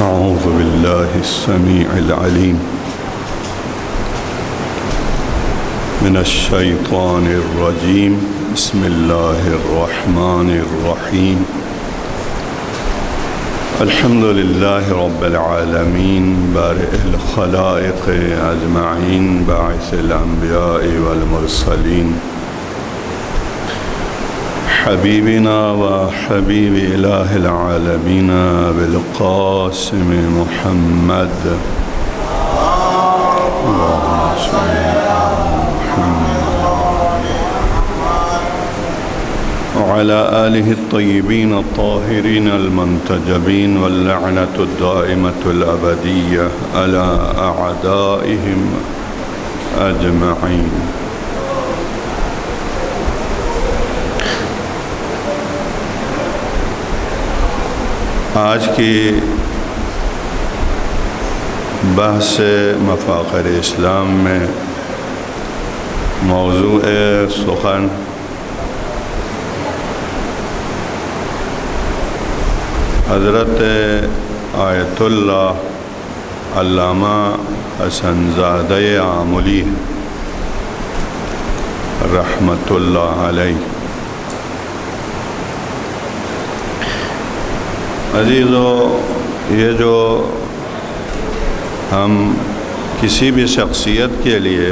أعوذ بالله السميع العليم من الشيطان الرجيم. بسم الله الرحمن الرحيم. الحمد لله رب العالمين بارئ الخلائق أجمعين باعث الأنبياء والمرسلين حبيبنا وحبيب إله العالمين بالقاسم محمد اللهم صل على محمد وعلى آله الطيبين الطاهرين المنتجبين واللعنة الدائمة الأبدية على أعدائهم أجمعين. آج کی بحث مفاخر اسلام میں موضوع سخن حضرت آیت اللہ علامہ حسن زادہ آملی رحمۃ اللہ علیہ. عزیزو، یہ جو ہم کسی بھی شخصیت کے لیے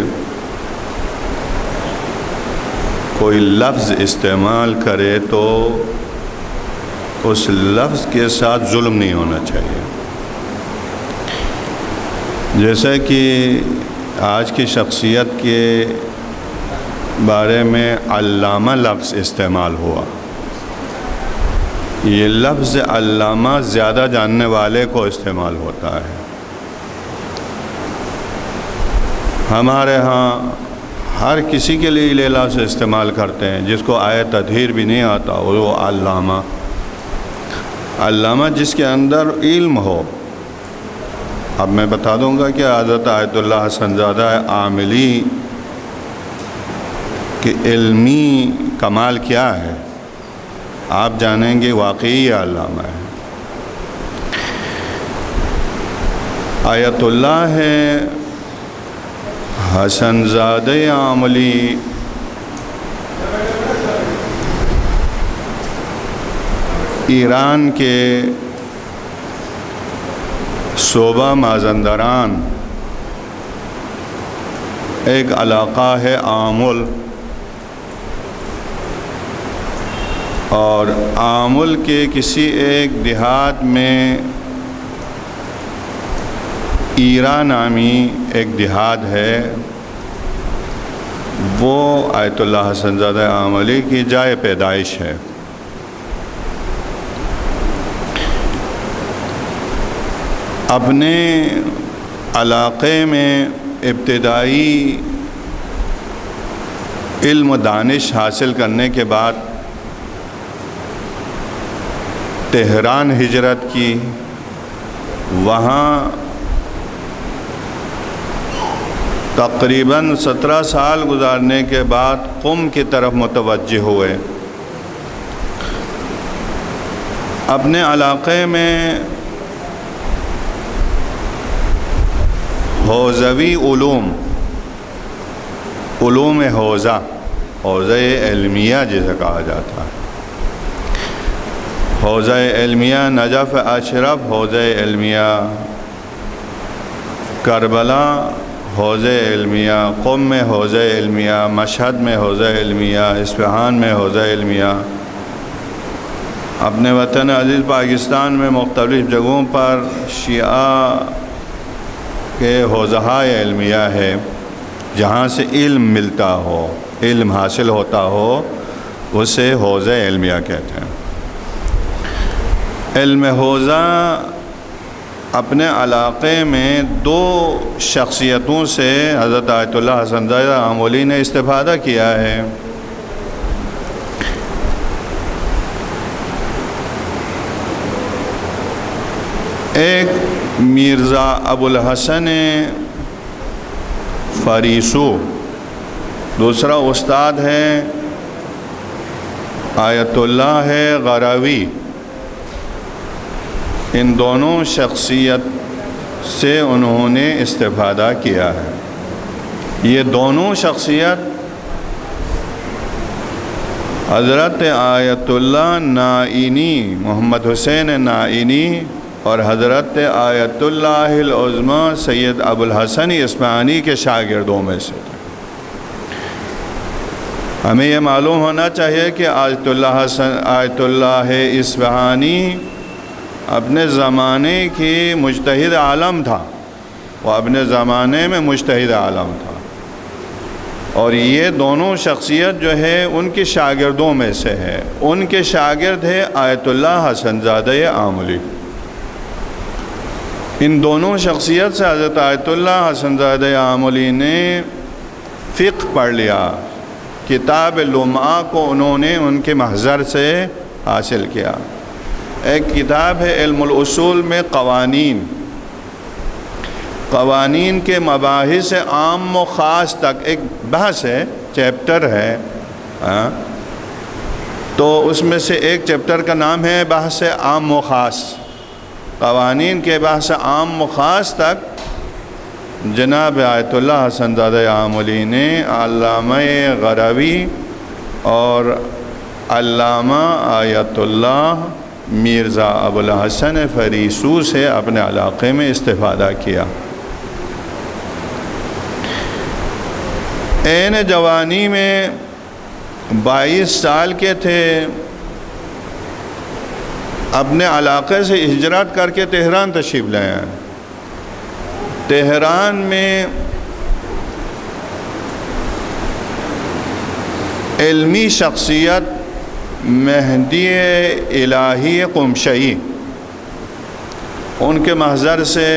کوئی لفظ استعمال کرے تو اس لفظ کے ساتھ ظلم نہیں ہونا چاہیے. جیسا کہ آج کی شخصیت کے بارے میں علامہ لفظ استعمال ہوا. یہ لفظ علامہ زیادہ جاننے والے کو استعمال ہوتا ہے. ہمارے ہاں ہر کسی کے لیے یہ لفظ استعمال کرتے ہیں. جس کو آیت تطہیر بھی نہیں آتا وہ علامہ جس کے اندر علم ہو. اب میں بتا دوں گا کہ حضرت آیت اللہ حسن زادہ عاملی کہ علمی کمال کیا ہے آپ جانیں گے. واقعی یہ علامہ ہے. آیت اللہ ہے حسن زادہ عاملی ایران کے صوبہ مازندران ایک علاقہ ہے آمل، اور آمل کے کسی ایک دیہات میں ایرا نامی ایک دیہات ہے. وہ آیت اللہ حسن زادہ عاملی کی جائے پیدائش ہے. اپنے علاقے میں ابتدائی علم و دانش حاصل کرنے کے بعد تہران ہجرت کی. وہاں تقریباً 17 سال گزارنے کے بعد قم کی طرف متوجہ ہوئے. اپنے علاقے میں حوزوی علوم حوزہ علمیہ جسے کہا جاتا ہے. حوزہ علمیہ نجف اشرف حوزہ علمیہ، کربلا حوزہ علمیہ، قم میں حوزہ علمیہ، مشہد میں حوزہ علمیہ، اصفہان میں حوزہ علمیہ. اپنے وطن عزیز پاکستان میں مختلف جگہوں پر شیعہ کے حوزہ علمیہ ہے. جہاں سے علم ملتا ہو، علم حاصل ہوتا ہو، اسے حوزہ علمیہ کہتے ہیں. علم حوزہ اپنے علاقے میں دو شخصیتوں سے حضرت آیت اللہ حسن زادہ عاملی نے استفادہ کیا ہے. ایک مرزا ابو الحسن فریسو، دوسرا استاد ہے آیت اللہ غراوی. ان دونوں شخصیت سے انہوں نے استفادہ کیا ہے۔ یہ دونوں شخصیت حضرت آیت اللہ نائینی، محمد حسین نائینی، اور حضرت آیت اللہ العظمیٰ سید ابوالحسن اصفہانی کے شاگردوں میں سے تھے۔ ہمیں یہ معلوم ہونا چاہیے کہ آیت اللہ اصفہانی اپنے زمانے کی مجتہد عالم تھا، وہ اپنے زمانے میں مجتہد عالم تھا، اور یہ دونوں شخصیت جو ہے ان کے شاگردوں میں سے ہے۔ ان کے شاگرد ہے آیت اللہ حسن زادہ آملی۔ ان دونوں شخصیت سے حضرت آیت اللہ حسن زادہ آملی نے فقہ پڑھ لیا۔ کتاب لمعہ کو انہوں نے ان کے محضر سے حاصل کیا۔ ایک کتاب ہے علم الاصول میں قوانین کے مباحث عام و خاص تک ایک بحث ہے، چیپٹر ہے، تو اس میں سے ایک چیپٹر کا نام ہے بحث عام و خاص۔ قوانین کے بحث عام و خاص تک جناب آیت اللہ حسن زادہ آملی نے علامہ غروی اور علامہ آیت اللہ مرزا ابوالحسن فریسو سے اپنے علاقے میں استفادہ کیا۔ عین جوانی میں 22 سال کے تھے، اپنے علاقے سے ہجرت کر کے تہران تشریف لے آئے۔ تہران میں علمی شخصیت مہدی الہی قمشئی، ان کے محضر سے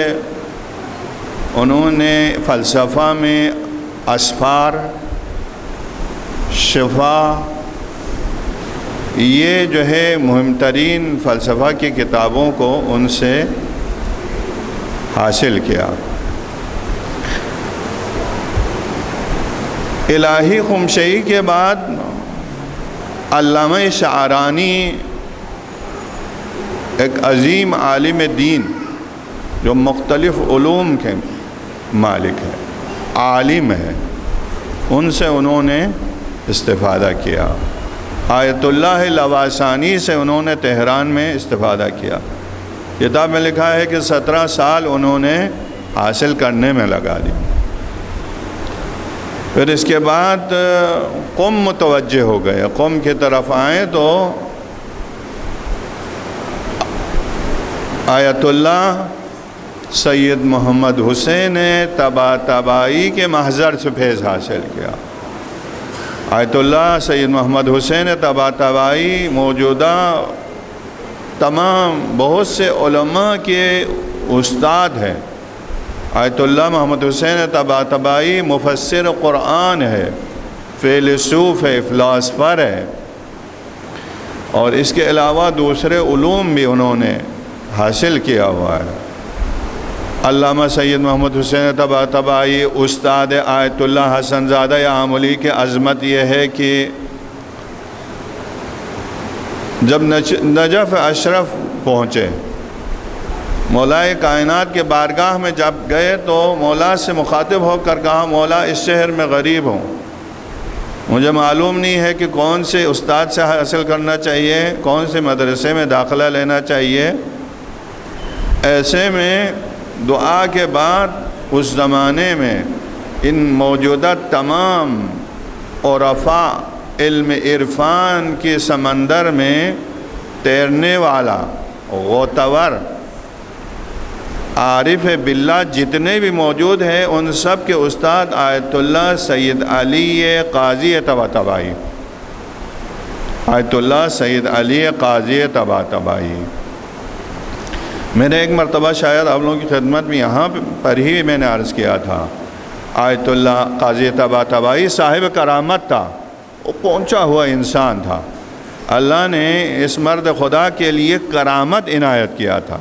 انہوں نے فلسفہ میں اسفار، شفا، یہ جو ہے مہم ترین فلسفہ کی کتابوں کو ان سے حاصل کیا۔ الہی قمشئی کے بعد علامہ شعرانی ایک عظیم عالم دین جو مختلف علوم کے مالک ہے، عالم ہے، ان سے انہوں نے استفادہ کیا۔ آیت اللہ لواسانی سے انہوں نے تہران میں استفادہ کیا۔ کتاب میں لکھا ہے کہ 17 سال انہوں نے حاصل کرنے میں لگا دی۔ پھر اس کے بعد قم متوجہ ہو گئے، قم کی طرف آئیں تو آیت اللہ سید محمد حسین طباطبائی کے محضر سے فیض حاصل کیا۔ آیت اللہ سید محمد حسین طباطبائی موجودہ تمام بہت سے علماء کے استاد ہیں۔ آیت اللہ محمد حسین طباطبائی مفسر قرآن ہے، فیلسوف ہے، فلاسفر ہے، اور اس کے علاوہ دوسرے علوم بھی انہوں نے حاصل کیا ہوا ہے۔ علامہ سید محمد حسین طباطبائی استاد آیت اللہ حسن زادہ آملی کی عظمت یہ ہے کہ جب نجف اشرف پہنچے، مولائے کائنات کے بارگاہ میں جب گئے تو مولا سے مخاطب ہو کر کہا، مولا اس شہر میں غریب ہوں، مجھے معلوم نہیں ہے کہ کون سے استاد سے حاصل کرنا چاہیے، کون سے مدرسے میں داخلہ لینا چاہیے۔ ایسے میں دعا کے بعد اس زمانے میں ان موجودہ تمام عرفاء علم عرفان کے سمندر میں تیرنے والا غوطور عارف باللہ جتنے بھی موجود ہیں، ان سب کے استاد آیت اللہ سید علی قاضی طباطبائی، آیت اللہ سید علی قاضی طباطبائی۔ میں نے ایک مرتبہ شاید آپ لوگوں کی خدمت میں یہاں پر ہی میں نے عرض کیا تھا، آیت اللہ قاضی طباطبائی صاحب کرامت تھا، وہ پہنچا ہوا انسان تھا۔ اللہ نے اس مرد خدا کے لیے کرامت عنایت کیا تھا۔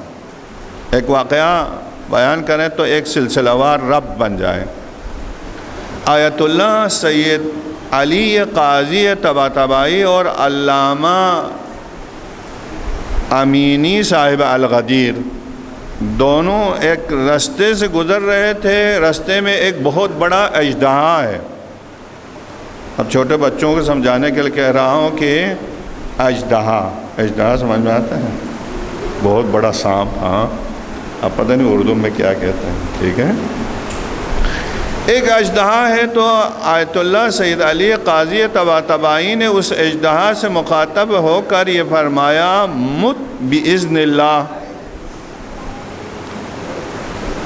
ایک واقعہ بیان کریں تو ایک سلسلہ وار رب بن جائے۔ آیت اللہ سید علی قاضی طباطبائی اور علامہ امینی صاحب الغدیر دونوں ایک راستے سے گزر رہے تھے. راستے میں ایک بہت بڑا اژدہا ہے. اب چھوٹے بچوں کو سمجھانے کے لیے کہہ رہا ہوں کہ اژدہا سمجھ میں آتا ہے؟ بہت بڑا سانپ. ہاں اب پتہ نہیں اردو میں کیا کہتے ہیں. ٹھیک ہے, ایک اژدہا ہے. تو آیت اللہ سید علی قاضی طباطبائی نے اس اژدہا سے مخاطب ہو کر یہ فرمایا مت باذن اللہ,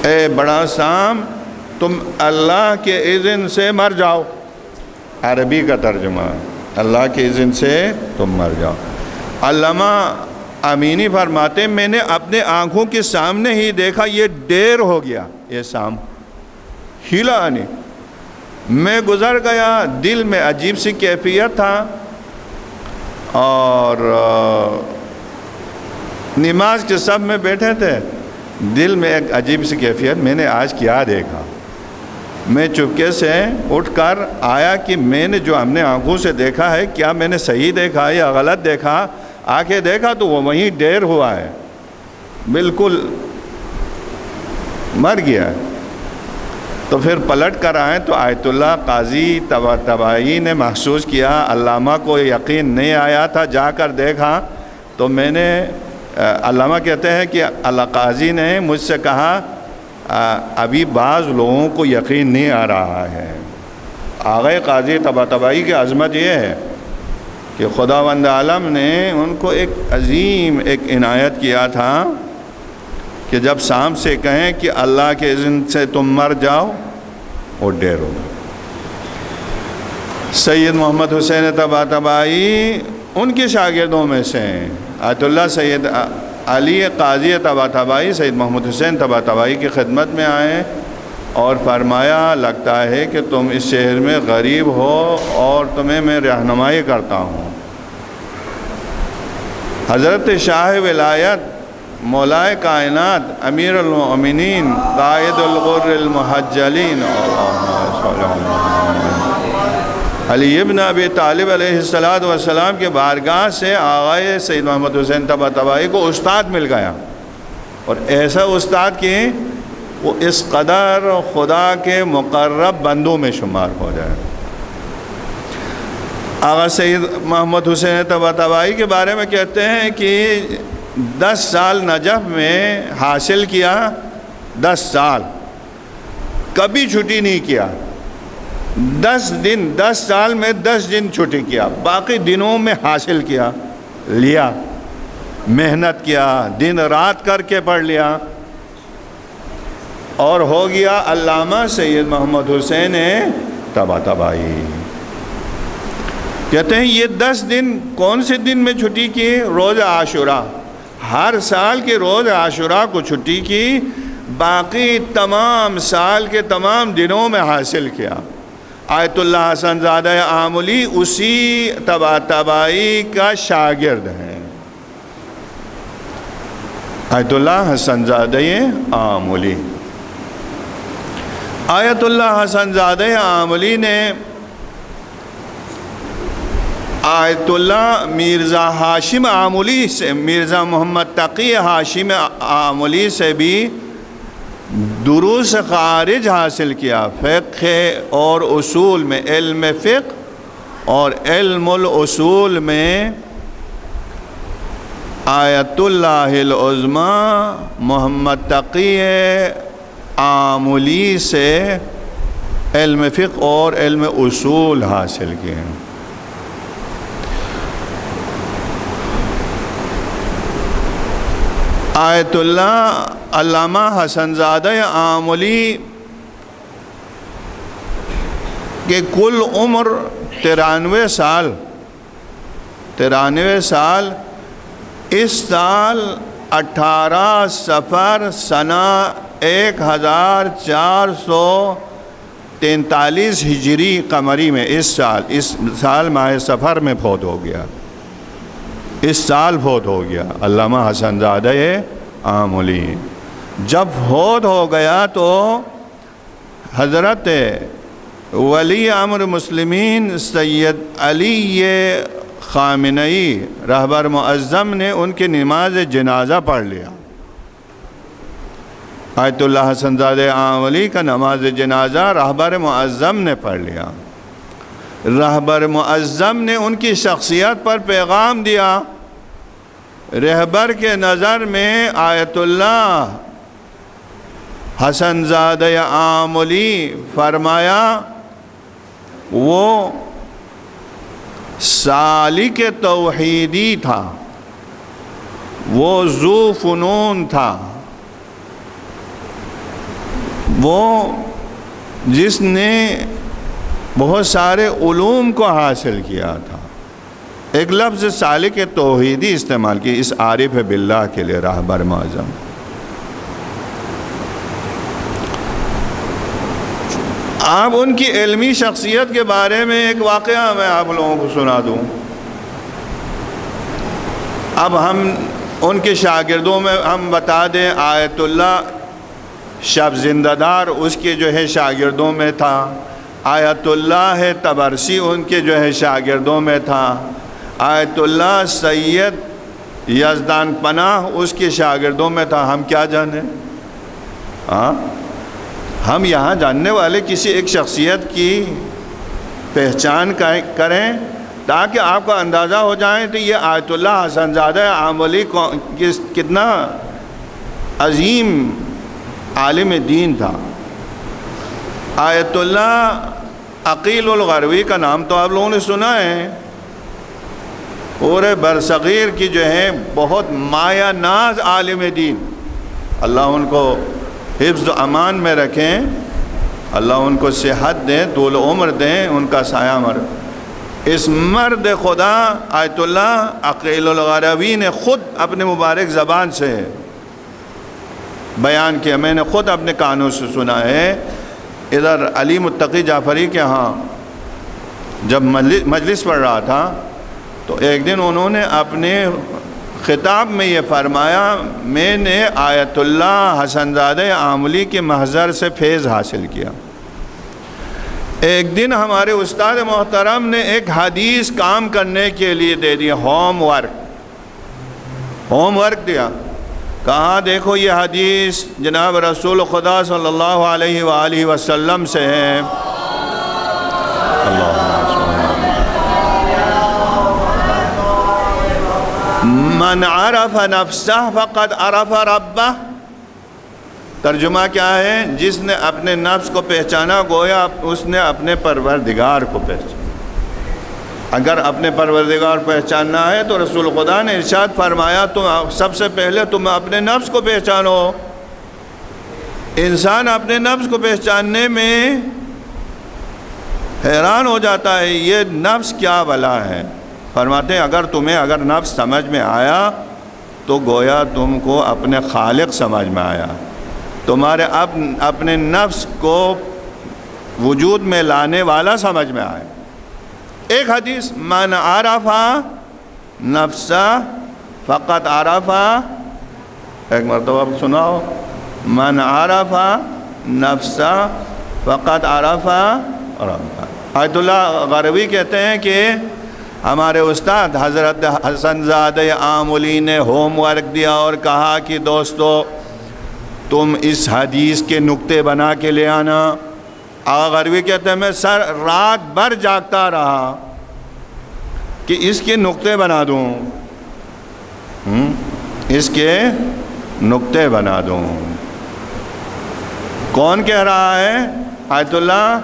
اے بڑا سانپ تم اللہ کے اذن سے مر جاؤ. عربی کا ترجمہ, اللہ کے اذن سے تم مر جاؤ. علامہ امینی فرماتے میں نے اپنے آنکھوں کے سامنے ہی دیکھا یہ ڈیر ہو گیا, یہ سانپ ہلا نہیں. میں گزر گیا, دل میں عجیب سی کیفیت تھا, اور نماز کے سب میں بیٹھے تھے, دل میں ایک عجیب سی کیفیت, میں نے آج کیا دیکھا. میں چپکے سے اٹھ کر آیا کہ میں نے جو ہم نے آنکھوں سے دیکھا ہے کیا میں نے صحیح دیکھا یا غلط دیکھا. آ کے دیکھا تو وہ وہیں ڈیر ہوا ہے, بالکل مر گیا. تو پھر پلٹ کر آئے تو آیت اللہ قاضی طباطبائی نے محسوس کیا علامہ کو یقین نہیں آیا تھا. جا کر دیکھا تو میں نے, علامہ کہتے ہیں کہ اللہ قاضی نے مجھ سے کہا ابھی بعض لوگوں کو یقین نہیں آ رہا ہے. آغا قاضی طباطبائی کی عظمت یہ ہے کہ خداوند عالم نے ان کو ایک عظیم ایک عنایت کیا تھا کہ جب سانپ سے کہیں کہ اللہ کے اذن سے تم مر جاؤ, وہ ڈیر ہو. سید محمد حسین طباطبائی ان کے شاگردوں میں سے ہیں. آیت اللہ سید علی قاضی طباطبائی سید محمد حسین طباطبائی کی خدمت میں آئے اور فرمایا لگتا ہے کہ تم اس شہر میں غریب ہو اور تمہیں میں رہنمائی کرتا ہوں. حضرت شاہ ولایت مولائے کائنات امیر المؤمنین قائد الغر المحجلین علی ابن ابی طالب علیہ السلام کے بارگاہ سے آغا سید محمد حسین طباطبائی کو استاد مل گیا, اور ایسا استاد کہ وہ اس قدر خدا کے مقرب بندوں میں شمار ہو جائے. آغا سید محمد حسین طباطبائی کے بارے میں کہتے ہیں کہ 10 سال نجف میں حاصل کیا, 10 سال کبھی چھٹی نہیں کیا. 10 دن 10 سال میں 10 دن چھٹی کیا, باقی دنوں میں حاصل کیا, لیا, محنت کیا, دن رات کر کے پڑھ لیا, اور ہو گیا علامہ سید محمد حسین طباطبائی. کہتے ہیں یہ 10 دن کون سے دن میں چھٹی کی؟ روز عاشورہ, ہر سال کے روز عاشورہ کو چھٹی کی, باقی تمام سال کے تمام دنوں میں حاصل کیا. آیت اللہ حسن زادہ آملی اسی طباطبائی کا شاگرد ہیں. آیت اللہ حسن زادہ آملی, آیت اللہ حسن زادہ آملی نے آیت اللہ مرزا ہاشم آملی سے, مرزا محمد تقی ہاشم آملی سے بھی دروس خارج حاصل کیا. فقہ اور اصول میں, علم فقہ اور علم الاصول میں آیت اللہ العظمی محمد تقی آملی سے علم فقہ اور علم اصول حاصل کیے. آیت اللہ علامہ حسن زادہ آملی کہ کل عمر 93 سال. اس سال 18 صفر سنہ 1443 ہجری قمری میں اس سال ماہ سفر میں فوت ہو گیا. اس سال فوت ہو گیا علامہ حسن زادہ آملی. جب فوت ہو گیا تو حضرت ولی امر مسلمین سید علی خامنئی رہبر معظم نے ان کی نماز جنازہ پڑھ لیا۔ آیت اللہ حسن زادہ آملی کا نماز جنازہ رہبر معظم نے پڑھ لیا۔ رہبر معظم نے ان کی شخصیت پر پیغام دیا۔ رہبر کے نظر میں آیت اللہ حسن زادہ آملی فرمایا وہ سالک توحیدی تھا، وہ ذو فنون تھا، وہ جس نے بہت سارے علوم کو حاصل کیا تھا۔ ایک لفظ سالک توحیدی استعمال کی اس عارف باللہ کے لیے رہبر معظم۔ آپ ان کی علمی شخصیت کے بارے میں ایک واقعہ میں آپ لوگوں کو سنا دوں۔ اب ہم ان کے شاگردوں میں ہم بتا دیں، آیت اللہ شب زندہ دار اس کے جو ہے شاگردوں میں تھا، آیت اللہ طبرسی ان کے جو ہے شاگردوں میں تھا، آیت اللہ سید یزدان پناہ اس کے شاگردوں میں تھا۔ ہم کیا جانیں؟ ہم یہاں جاننے والے کسی ایک شخصیت کی پہچان کریں تاکہ آپ کو اندازہ ہو جائے تو یہ آیت اللہ حسن زادہ آملی کتنا عظیم عالم دین تھا۔ آیت اللہ عقیل الغروی کا نام تو آپ لوگوں نے سنا ہے، پورے برصغیر کی جو ہے بہت مایہ ناز عالم دین، اللہ ان کو حفظ و امان میں رکھیں، اللہ ان کو صحت دیں، طول عمر دیں، ان کا سایہ اس مرد خدا آیت اللہ عقیل الغروی نے خود اپنے مبارک زبان سے بیان کیا، میں نے خود اپنے کانوں سے سنا ہے۔ ادھر علی متقی جعفری کے ہاں جب مجلس پڑھ رہا تھا تو ایک دن انہوں نے اپنے خطاب میں یہ فرمایا، میں نے آیت اللہ حسن زادہ آملی کے محضر سے فیض حاصل کیا۔ ایک دن ہمارے استاد محترم نے ایک حدیث کام کرنے کے لیے دے دیا، ہوم ورک دیا، کہا دیکھو یہ حدیث جناب رسول خدا صلی اللہ علیہ وآلہ وسلم سے ہے۔ من عرف نفسہ فقد عرف ربہ، ترجمہ کیا ہے؟ جس نے اپنے نفس کو پہچانا گویا اس نے اپنے پروردگار کو پہچانا۔ اگر اپنے پروردگار پہچاننا ہے تو رسول خدا نے ارشاد فرمایا تم سب سے پہلے تم اپنے نفس کو پہچانو۔ انسان اپنے نفس کو پہچاننے میں حیران ہو جاتا ہے، یہ نفس کیا بلا ہے۔ فرماتے ہیں اگر نفس سمجھ میں آیا تو گویا تم کو اپنے خالق سمجھ میں آیا، تمہارے اپنے نفس کو وجود میں لانے والا سمجھ میں آئے۔ ایک حدیث، من عرف نفسہ فقط عرف، ایک مرتبہ سناؤ، من عرف نفسہ فقط عرف ربہ۔ آیت اللہ غروی کہتے ہیں کہ ہمارے استاد حضرت حسن زادہ آملی نے ہوم ورک دیا اور کہا کہ دوستو تم اس حدیث کے نقطے بنا کے لے آنا۔ آقا غروی کہتے ہیں میں رات بھر جاگتا رہا کہ اس کے نقطے بنا دوں، اس کے نقطے بنا دوں۔ کون کہہ رہا ہے؟ آیت اللہ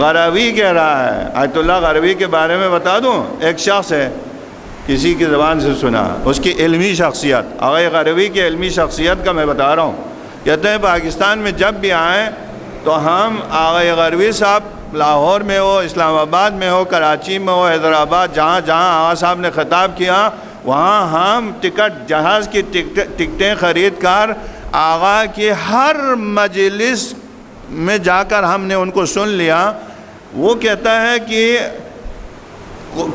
غروی کہہ رہا ہے۔ آیت اللہ غروی کے بارے میں بتا دوں، ایک شخص ہے، کسی کی زبان سے سنا، اس کی علمی شخصیت، آقا غروی کی علمی شخصیت کا میں بتا رہا ہوں۔ کہتے ہیں پاکستان میں جب بھی آئیں تو ہم آقا غروی صاحب لاہور میں ہو، اسلام آباد میں ہو، کراچی میں ہو، حیدرآباد، جہاں آقا صاحب نے خطاب کیا وہاں ہم جہاز کی ٹکٹیں خرید کر آقا کی ہر مجلس میں جا کر ہم نے ان کو سن لیا۔ وہ کہتا ہے کہ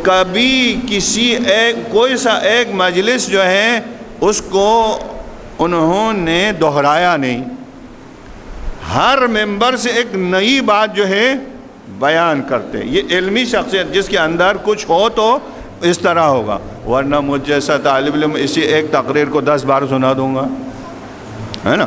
کبھی کوئی سا ایک مجلس جو ہے اس کو انہوں نے دہرایا نہیں، ہر ممبر سے ایک نئی بات جو ہے بیان کرتے۔ یہ علمی شخصیت جس کے اندر کچھ ہو تو اس طرح ہوگا، ورنہ مجھ جیسا طالب علم اسی ایک تقریر کو 10 بار سنا دوں گا، ہے نا۔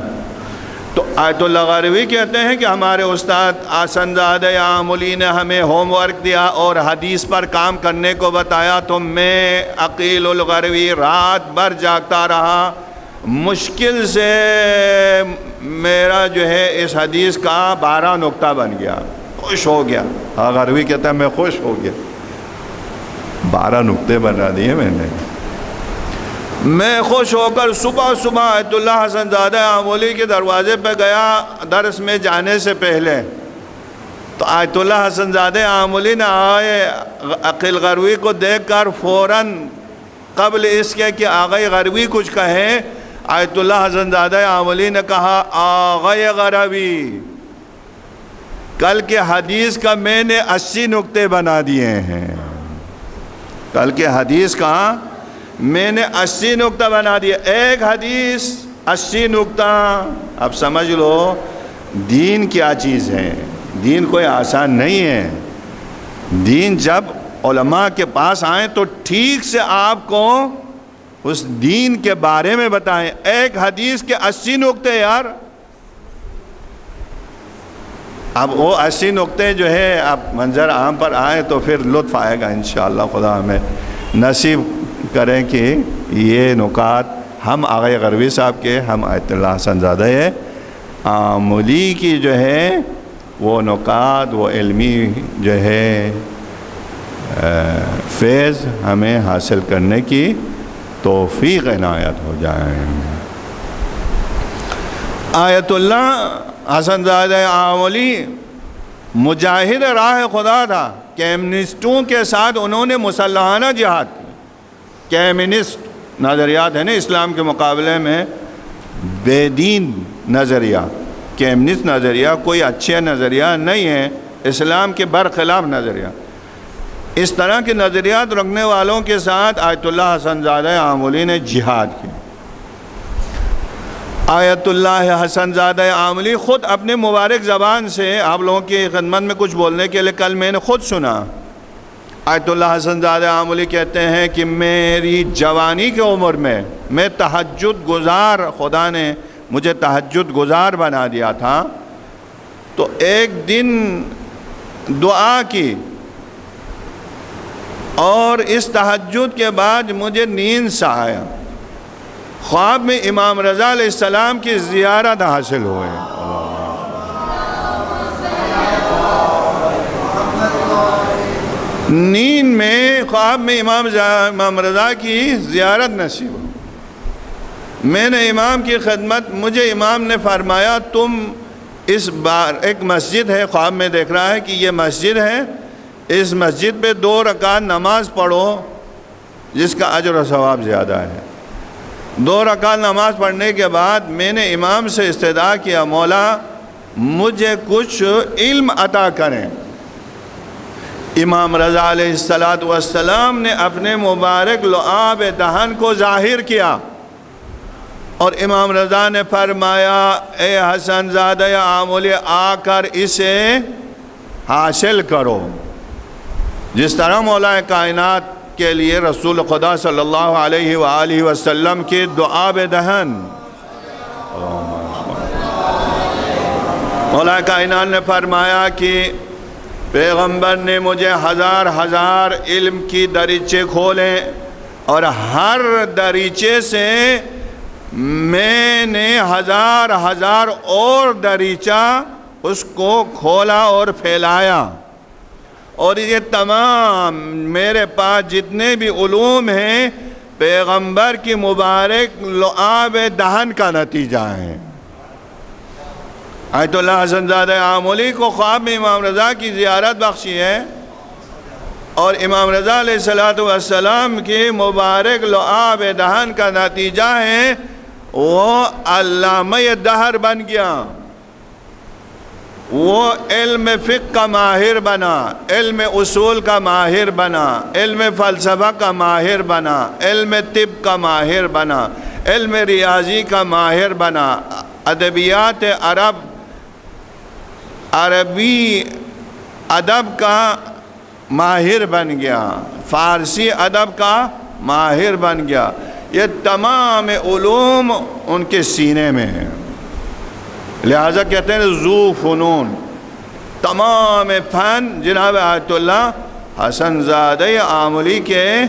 تو آیت اللہ غروی کہتے ہیں کہ ہمارے استاد احسن زادہ عاملی نے ہمیں ہوم ورک دیا اور حدیث پر کام کرنے کو بتایا، تو میں عقیل الغروی رات بھر جاگتا رہا، مشکل سے میرا جو ہے اس حدیث کا 12 نقطہ بن گیا، خوش ہو گیا۔ غروی کہتا ہے میں خوش ہو گیا، 12 نقطے بنا دیے میں خوش ہو کر صبح آیت اللہ حسن زادہ عاملی کے دروازے پہ گیا درس میں جانے سے پہلے، تو آیت اللہ حسن زادہ عاملی نے آئے عقیل غروی کو دیکھ کر فوراً قبل اس کے کہ آغا غروی کچھ کہیں، آیت اللہ حسن زادہ عاملی نے کہا آغا غروی کل کے حدیث کا میں نے 80 نقطے بنا دیے ہیں، کل کے حدیث کا میں نے 80 نقطہ بنا دیا، ایک حدیث 80 نقطہ۔ اب سمجھ لو دین کیا چیز ہے، دین کوئی آسان نہیں ہے۔ دین جب علماء کے پاس آئیں تو ٹھیک سے آپ کو اس دین کے بارے میں بتائیں، ایک حدیث کے 80 نقطے یار۔ اب وہ 80 نقطے جو ہے اب منظر عام پر آئیں تو پھر لطف آئے گا انشاءاللہ، خدا ہمیں نصیب کریں کہ یہ نکات ہم آغا غروی صاحب کے، ہم آیت اللہ حسن زادہ عاملی کی جو ہے وہ نکات، وہ علمی جو ہے فیض ہمیں حاصل کرنے کی توفیق عنایت ہو جائے۔ آیت اللہ حسن زادہ عاملی مجاہد راہ خدا تھا، کمیونسٹوں کے ساتھ انہوں نے مسلحانہ جہاد کی۔ کمیونسٹ نظریات ہے نا اسلام کے مقابلے میں بے دین نظریہ، کمیونسٹ نظریہ کوئی اچھے نظریہ نہیں ہے، اسلام کے برخلاف نظریہ۔ اس طرح کے نظریات رکھنے والوں کے ساتھ آیت اللہ حسن زادہ عاملی نے جہاد کی۔ آیت اللہ حسن زادہ عاملی خود اپنے مبارک زبان سے آپ لوگوں کی خدمت میں کچھ بولنے کے لیے کل میں نے خود سنا۔ آیت اللہ حسن زادہ عاملی کہتے ہیں کہ میری جوانی کی عمر میں تہجد گزار، خدا نے مجھے تہجد گزار بنا دیا تھا، تو ایک دن دعا کی اور اس تہجد کے بعد مجھے نیند سے آیا، خواب میں امام رضا علیہ السلام کی زیارت حاصل ہوئے۔ نیند میں خواب میں امام رضا کی زیارت نصیب ہو۔ میں نے امام کی خدمت، مجھے امام نے فرمایا تم اس بار ایک مسجد ہے، خواب میں دیکھ رہا ہے کہ یہ مسجد ہے، اس مسجد پہ 2 رکعت نماز پڑھو جس کا اجر و ثواب زیادہ ہے۔ 2 رکعت نماز پڑھنے کے بعد میں نے امام سے استدعا کیا مولا مجھے کچھ علم عطا کریں۔ امام رضا علیہ السلام نے اپنے مبارک لعاب دہن کو ظاہر کیا اور امام رضا نے فرمایا اے حسن زادہ عاملی آ کر اسے حاصل کرو، جس طرح مولا کائنات کے لیے رسول خدا صلی اللہ علیہ وآلہ وسلم کے دعاب دہن، مولا کائنات نے فرمایا کہ پیغمبر نے مجھے ہزار علم کی دریچے کھولے اور ہر دریچے سے میں نے ہزار اور دریچہ اس کو کھولا اور پھیلایا، اور یہ تمام میرے پاس جتنے بھی علوم ہیں پیغمبر کی مبارک لعاب دہن کا نتیجہ ہے۔ آیت اللہ حسن زادہ عاملی کو خواب میں امام رضا کی زیارت بخشی ہے، اور امام رضا علیہ السلام کی مبارک لعاب دہن کا نتیجہ ہے وہ علامہ دہر بن گیا، وہ علم فقہ کا ماہر بنا، علم اصول کا ماہر بنا، علم فلسفہ کا ماہر بنا، علم طب کا ماہر بنا، علم ریاضی کا ماہر بنا، ادبیات عربی ادب کا ماہر بن گیا، فارسی ادب کا ماہر بن گیا. یہ تمام علوم ان کے سینے میں ہیں، لہذا کہتے ہیں ذو فنون. تمام فن جناب آیت اللہ حسن زادہ آملی کے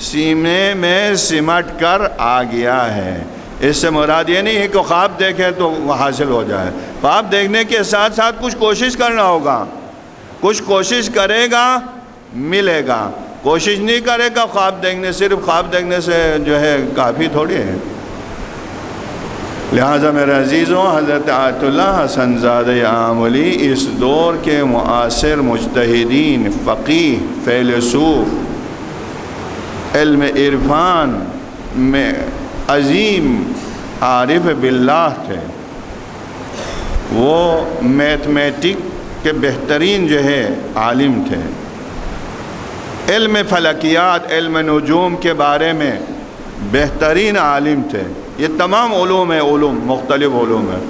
سینے میں سمٹ کر آ گیا ہے. اس سے مراد یہ نہیں ہے کہ خواب دیکھے تو حاصل ہو جائے. خواب دیکھنے کے ساتھ ساتھ کچھ کوشش کرنا ہوگا، کچھ کوشش کرے گا ملے گا. کوشش نہیں کرے گا خواب دیکھنے، صرف خواب دیکھنے سے جو ہے کافی تھوڑی ہے. لہٰذا میرے عزیزوں، حضرت آیت اللہ حسن زادہ آملی اس دور کے معاصر مجتہدین، فقیہ، فیلسوف، علم عرفان میں عظیم عارف باللہ تھے. وہ میتھمیٹک کے بہترین جو ہے عالم تھے. علم فلکیات، علم نجوم کے بارے میں بہترین عالم تھے. یہ تمام علوم ہیں، علوم مختلف علوم ہیں.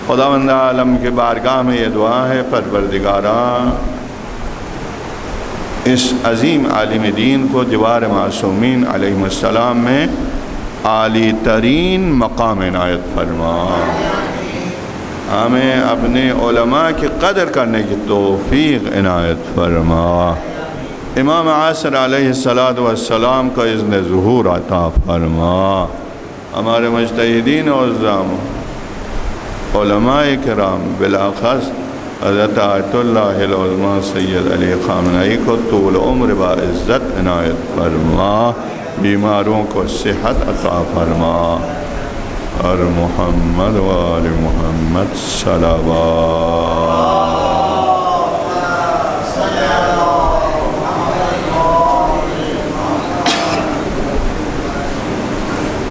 خداوند عالم کے بارگاہ میں یہ دعا ہے، پروردگارا اس عظیم عالم دین کو دیوار معصومین علیہ السلام میں عالی ترین مقام عنایت فرما. ہمیں اپنے علماء کی قدر کرنے کی توفیق عنایت فرما. امام عصر علیہ السلام کا اذن ظہور عطا فرما. ہمارے مجتہدین عظام، علماء کرام، بالاخص حضرت آیت اللہ العظمہ سید علی خامنہئی کو طول عمر با عزت عنایت فرما. بیماروں کو صحت عطا فرما. اور محمد و آل محمد صلوات.